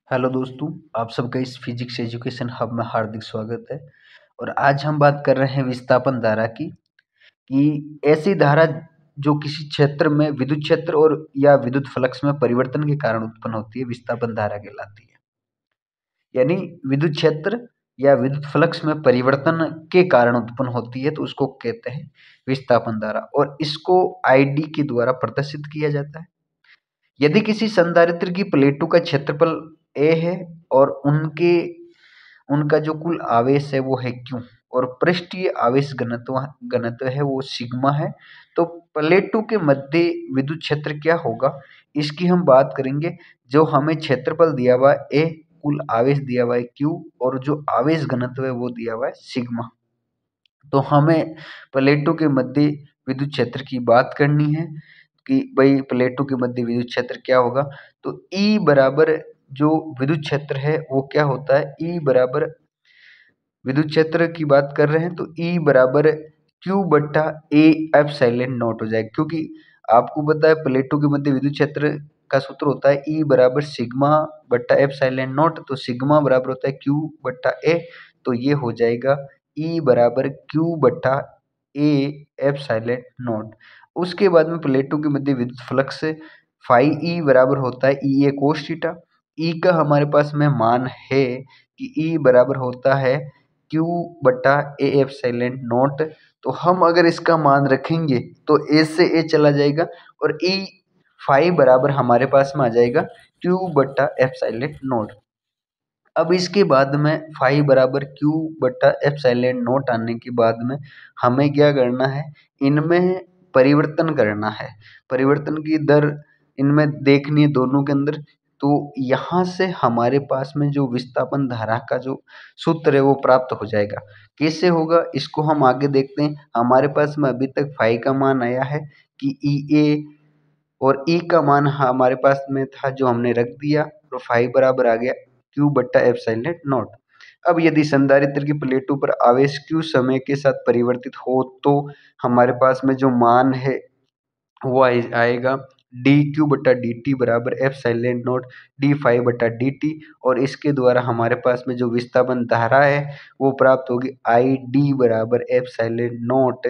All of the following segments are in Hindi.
हेलो दोस्तों, आप सबका इस फिजिक्स एजुकेशन हब में हार्दिक स्वागत है। और आज हम बात कर रहे हैं विस्थापन धारा की कि ऐसी धारा जो किसी क्षेत्र में विद्युत क्षेत्र और या विद्युत फ्लक्स में परिवर्तन के कारण उत्पन्न होती है, विस्थापन धारा कहलाती है। यानी विद्युत क्षेत्र या विद्युत फ्लक्स में परिवर्तन के कारण उत्पन्न होती है, तो उसको कहते हैं विस्थापन धारा और इसको आईडी के द्वारा प्रदर्शित किया जाता है। यदि किसी संधारित्र की प्लेटों का क्षेत्रफल ए है और उनका जो कुल आवेश है वो है क्यू और पृष्ठीय आवेश घनत्व है वो सिग्मा है, तो प्लेटों के मध्य विद्युत क्षेत्र क्या होगा इसकी हम बात करेंगे। जो हमें क्षेत्रफल दिया हुआ है ए, कुल आवेश दिया हुआ है क्यू और जो आवेश घनत्व है वो दिया हुआ है सिग्मा। तो हमें प्लेटों के मध्य विद्युत क्षेत्र की बात करनी है कि भाई प्लेटों के मध्य विद्युत क्षेत्र क्या होगा। तो ई बराबर जो विद्युत क्षेत्र है वो क्या होता है, ई बराबर विद्युत क्षेत्र की बात कर रहे हैं तो ई बराबर क्यू बट्टा ए एप्सिलॉन नॉट हो जाएगा, क्योंकि आपको पता है प्लेटों के मध्य विद्युत क्षेत्र का सूत्र होता है ई बराबर सिग्मा बट्टा एप्सिलॉन नॉट। तो सिग्मा बराबर होता है क्यू बट्टा ए, तो ये हो जाएगा ई बराबर क्यू बट्टा ए एप्सिलॉन नॉट। उसके बाद में प्लेटों के मध्य विद्युत फ्लक्स फाई ई बराबर होता है ई ए कोस थीटा। ई का हमारे पास में मान है कि ई बराबर होता है क्यू बटा ए एप्सिलॉन नॉट। तो हम अगर इसका मान रखेंगे तो ए से ए चला जाएगा और ई फाई बराबर हमारे पास में आ जाएगा क्यू बटा एप्सिलॉन नॉट। अब इसके बाद में फाई बराबर क्यू बटा एप्सिलॉन नॉट आने के बाद में हमें क्या करना है, इनमें परिवर्तन करना है। परिवर्तन की दर इनमें देखनी है दोनों के अंदर। तो यहाँ से हमारे पास में जो विस्थापन धारा का जो सूत्र है वो प्राप्त हो जाएगा। कैसे होगा इसको हम आगे देखते हैं। हमारे पास में अभी तक फाई का मान आया है कि ई ए और ई का मान हमारे पास में था जो हमने रख दिया, तो फाई बराबर आ गया क्यू बट्टा एप्सिलॉन नॉट। अब यदि संधारित्र की प्लेटों पर आवेश क्यू समय के साथ परिवर्तित हो तो हमारे पास में जो मान है वो आएगा डी क्यू बटा डी टी बराबर एप्सिलॉन नॉट डी फाई बटा डी टी। और इसके द्वारा हमारे पास में जो विस्थापन धारा है वो प्राप्त होगी आई डी बराबर एप्सिलॉन नॉट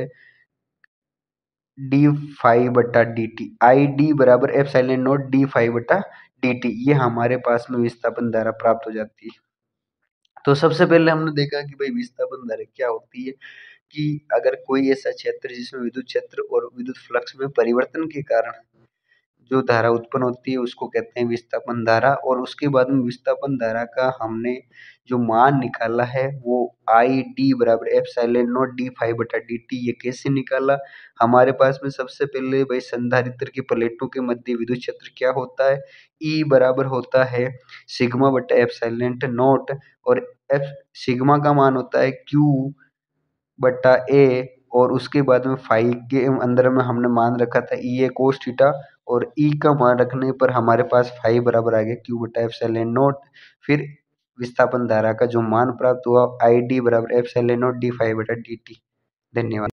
डी फाई बटा डी टी। आई डी बराबर एप्सिलॉन नॉट डी फाई बटा डी टी, ये हमारे पास में विस्थापन धारा प्राप्त हो जाती है। तो सबसे पहले हमने देखा कि भाई विस्थापन धारा क्या होती है, कि अगर कोई ऐसा क्षेत्र जिसमें विद्युत क्षेत्र और विद्युत फ्लक्स में परिवर्तन के कारण जो धारा उत्पन्न होती है उसको कहते हैं विस्थापन धारा। और उसके बाद में विस्थापन धारा का हमने जो मान निकाला है वो आई डी बराबर एप्सिलॉन नॉट डी फाई बटा डी टी। ये कैसे निकाला, हमारे पास में सबसे पहले भाई संधारित्र की प्लेटों के मध्य विद्युत क्षेत्र क्या होता है, ई बराबर होता है सिग्मा बटा एप्सिलॉन नॉट और एफ सिग्मा का मान होता है क्यू बटा ए और उसके बाद में फाई के अंदर में हमने मान रखा था ई ए कोस थीटा और ई का मान रखने पर हमारे पास फाई बराबर आ गया क्यू बटा एप्सिलॉन नॉट। फिर विस्थापन धारा का जो मान प्राप्त हुआ आई डी बराबर एप्सिलॉन नॉट डी फाई बटा डी टी। धन्यवाद।